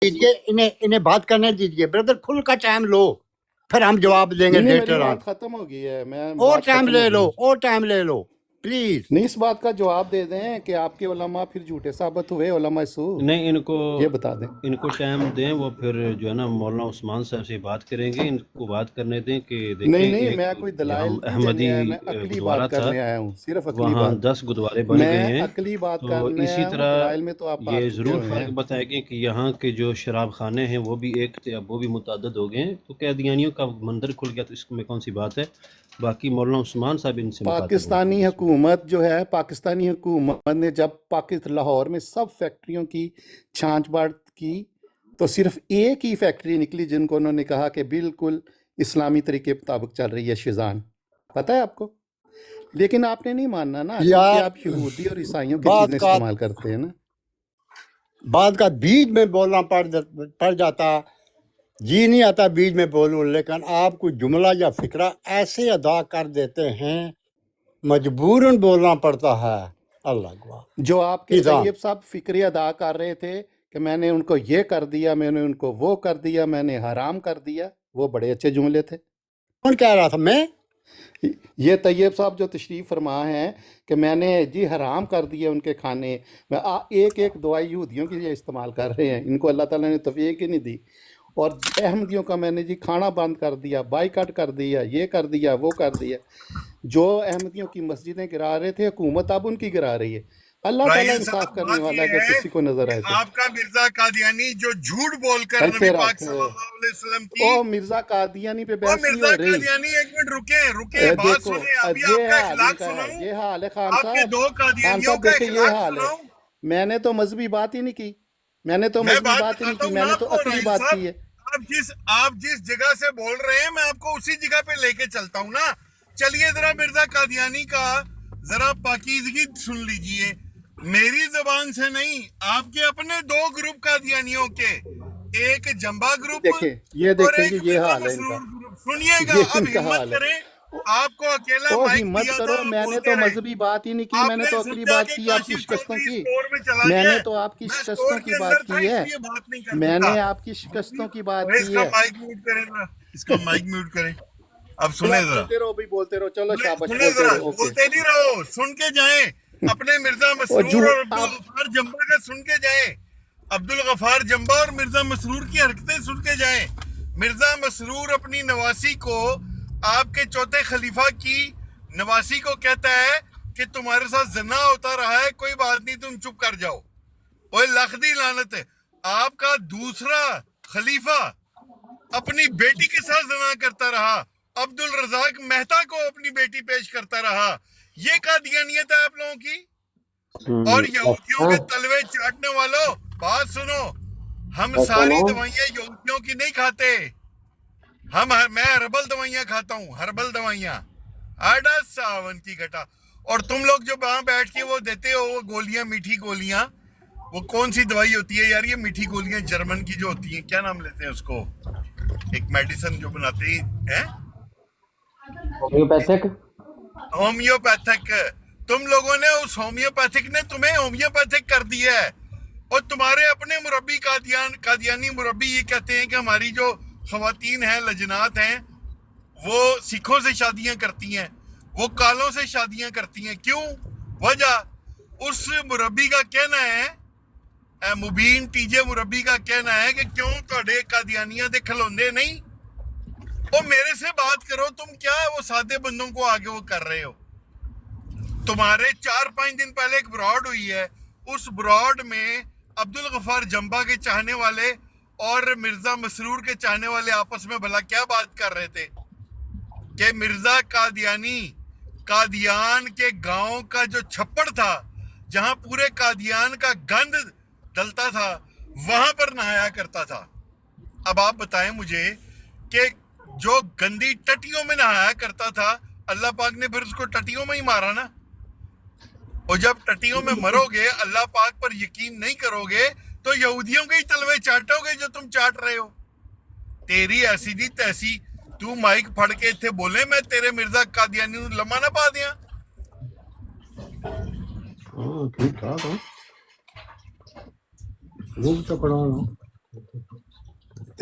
دیجیے انہیں بات کرنے دیجیے بردر، کھل کا ٹائم لو، پھر ہم جواب دیں گے نہیں لیٹر میری آن. بات ختم ہو گئی ہے، میں اور بات ٹائم ختم ہو لے گئی لو، ہے۔ اور ٹائم لے لو پلیز. نہیں اس بات کا جواب دے دیں کہ آپ کے علماء پھر جھوٹے ثابت ہوئے، علماء سو نہیں یہ بتا دیں۔ ان کو ٹائم دیں، وہ پھر جو ہے نا مولانا عثمان صاحب سے بات کریں گے، ان کو بات کرنے دیں کہ دیکھیں نہیں ایک میں کوئی جہاں دلائل نہیں احمدی دینے آیا، میں عقلی گردوارہ بات تھا، کرنے آیا ہوں، صرف عقلی وہاں بات۔ 10 گردوارے بن میں گئے ہیں، عقلی بات تو کرنے اسی آیا ہوں، طرح دلائل میں تو آپ یہ ہار چکے ضرور ہوئے ہیں۔ فرق بتائے گے کہ یہاں کے جو شراب خانے ہیں وہ بھی ایک تھے، اب وہ بھی متعدد ہو گئے ہیں، تو قیدیانیوں کا منظر کھل گیا، تو اس میں کون سی بات ہے؟ باقی مولانا عثمان صاحب ان سے مخاطب ہوں پاکستانی گے۔ حکومت جو ہے، پاکستانی حکومت نے جب لاہور میں سب فیکٹریوں کی چھانچ بانچ کی تو صرف ایک ہی فیکٹری نکلی جن کو انہوں نے کہا کہ بالکل اسلامی طریقے مطابق چل رہی ہے، شیزان، پتہ ہے آپ کو؟ لیکن آپ نے نہیں ماننا نا، کیونکہ یار آپ یہودی اور عیسائیوں کی بعد چیزیں کا استعمال کرتے ہیں نا۔ بعد کا بیچ میں بولنا پڑ جاتا، جی نہیں آتا بیچ میں بولوں، لیکن آپ کو جملہ یا فکرہ ایسے ادا کر دیتے ہیں، مجبوراً بولنا پڑتا ہے. اللہ گواہ. جو آپ کے نظام طیب صاحب فکری ادا کر رہے تھے کہ میں نے ان کو یہ کر دیا، میں نے ان کو وہ کر دیا، میں نے حرام کر دیا، وہ بڑے اچھے جملے تھے۔ کون کہہ رہا تھا؟ میں؟ یہ طیب صاحب جو تشریف فرما ہیں کہ میں نے جی حرام کر دیے ان کے کھانے، میں ایک ایک دوائی یہودیوں کی یہ استعمال کر رہے ہیں، ان کو اللہ تعالیٰ نے توفیق ہی نہیں دی۔ اور احمدیوں کا میں نے جی کھانا بند کر دیا، بائیکاٹ کر دیا، یہ کر دیا، وہ کر دیا۔ جو احمدیوں کی مسجدیں گرا رہے تھے، حکومت اب ان کی گرا رہی ہے۔ اللہ تعالیٰ راہیل انصاف صاحب کرنے بات والا یہ اگر ہے کسی کو نظر کہ آئے تو۔ آپ کا مرزا قادیانی جو جھوٹ بول کر نبی چلتے پاک رکھ صلی اللہ علیہ وسلم کی، او مرزا قادیانی پہ وہ بحث نہیں مرزا ہو رہی۔ قادیانی ایک منٹ رکیں بات دیکھو سنیں، ابھی یہ آپ کا حال ان اخلاق کا ہے، سناؤں، یہ حال ہے خان آپ کے صاحب۔ دو خان قادیانیوں صاحب کا دیکھیں یہ اخلاق حال ہے۔ سناؤں۔ میں نے تو مذہبی بات ہی نہیں کی، میں نے تو میں مذہبی بات بات ہی نہیں بتاتا کی، ہوں میں نا نے آپ تو کو عقلی راہیل بات صاحب، کی ہے۔ آپ جس جگہ سے بول رہے ہیں میں آپ کو اسی جگہ پہ لے کے چلتا ہوں نا۔ چلیے ذرا مرزا قادیانی کا ذرا پاکیزگی سن لیجئے، میری زبان سے نہیں، آپ کے اپنے دو گروپ قادیانیوں کے، ایک جنبا گروپ دیکھیں یہ اور دیکھیں ایک جی یہ مرزا حال ہے ان کا، مسرور گروپ۔ سنیے گا، یہ اب ان کا ہمت حال ہے۔ کریں، آپ کو اکیلا او مائک ہمت دیا تھا، کرو، آپ میں نے بولتے تو رہے۔ مذہبی بات ہی نہیں کی، میں آپ نے نے تو عقلی سمجھا بات کہ کی آپ کی کاشف شکستوں چودھری کی۔ اسٹور میں چلا میں گیا نے ہے، تو آپ کی میں شکستوں اسٹور کی کے بات اندر تھا کی اس ہے، لیے بات نہیں کر میں سکا۔ نے آپ کی شکستوں کی بات اس کی کا ہے۔ مائک میوٹ کریں ذرا، اس کا مائک میوٹ کریں۔ اب چلو سنیں آپ ذرا، بولتے رہو بھی، بولتے رہو، چلو شاباش، سنیں بولتے ذرا، رہو، اوکے۔ بولتے نہیں رہو، سن کے جائیں، اپنے مرزا اور مسرور اور آپ عبدالغفار جمبا کا سن کے جائیں، عبدالغفار جمبا اور مرزا مسرور کی حرکتیں سن کے جائیں۔ مرزا مسرور اپنی نواسی کو، آپ کے چوتھے خلیفہ کی نواسی کو کہتا ہے کہ تمہارے ساتھ زنا ہوتا رہا ہے، کوئی بات نہیں، تم چپ کر جاؤ۔ اوہ لخدی لعنت ہے، آپ کا دوسرا خلیفہ اپنی بیٹی کے ساتھ زنا کرتا رہا، عبد الرزاق مہتا کو اپنی بیٹی پیش کرتا رہا۔ یہ قادیانیت ہے آپ لوگوں کی؟ اور یہودیوں کے تلوے چاٹنے والوں، بات سنو، ہم ساری دوائیاں یہودیوں کی نہیں کھاتے، میں ہربل دوائیاں کھاتا ہوں، ہربل دوائیاں، آڈا ساون کی گھٹا۔ اور تم لوگ جو وہاں بیٹھ کے وہ دیتے ہو وہ گولیاں، میٹھی گولیاں، وہ کون سی دوائی ہوتی ہے یار؟ یہ میٹھی گولیاں جرمن کی جو ہوتی ہیں، کیا نام لیتے ہیں اس کو، ایک میڈیسن جو بناتے ہیں، ہومیوپیتھک۔ ہومیوپیتھک۔ تم لوگوں نے اس ہومیوپیتھک نے تمہیں ہومیوپیتھک کر دیا ہے، اور تمہارے اپنے مربی قادیانی مربی یہ کہتے ہیں کہ ہماری جو خواتین ہیں، لجنات ہیں، وہ سکھوں سے شادیاں کرتی ہیں، وہ کالوں سے شادیاں کرتی ہیں۔ کیوں؟ وجہ اس مربی کا کہنا ہے، مبین ٹی جے مربی کا کہنا ہے کہ کیوں تہاڈے قادیانیاں دے کھلوندے نہیں، وہ میرے سے بات کرو، تم کیا ہے وہ سادے بندوں کو آگے وہ کر رہے ہو؟ تمہارے 4-5 دن پہلے ایک براڈ ہوئی ہے، اس براڈ میں عبدالغفار جمبا کے چاہنے والے اور مرزا مسرور کے چاہنے والے آپس میں بھلا کیا بات کر رہے تھے کہ مرزا قادیانی قادیان کے گاؤں کا جو چھپڑ تھا، جہاں پورے قادیان کا گند ڈلتا تھا، وہاں پر نہایا کرتا تھا۔ اب آپ بتائیں مجھے کہ جو گندی ٹٹیوں میں نہایا کرتا تھا، اللہ پاک نے پھر اس کو ٹٹیوں میں ہی مارا نا۔ اور جب ٹٹیوں میں مرو گے، اللہ پاک پر یقین نہیں کرو گے، تو یہودیوں کے ہی تلوے چاٹو گے جو تم چاٹ رہے ہو۔ تیری ایسی دی تیسی، تو مائک پھڑ کے تھے بولے، میں تیرے مرزا قادیانی نوں لمحہ نہ پا دیاں۔ ٹھیک ٹھاک ہوں، وہ تو پڑھا ہوں۔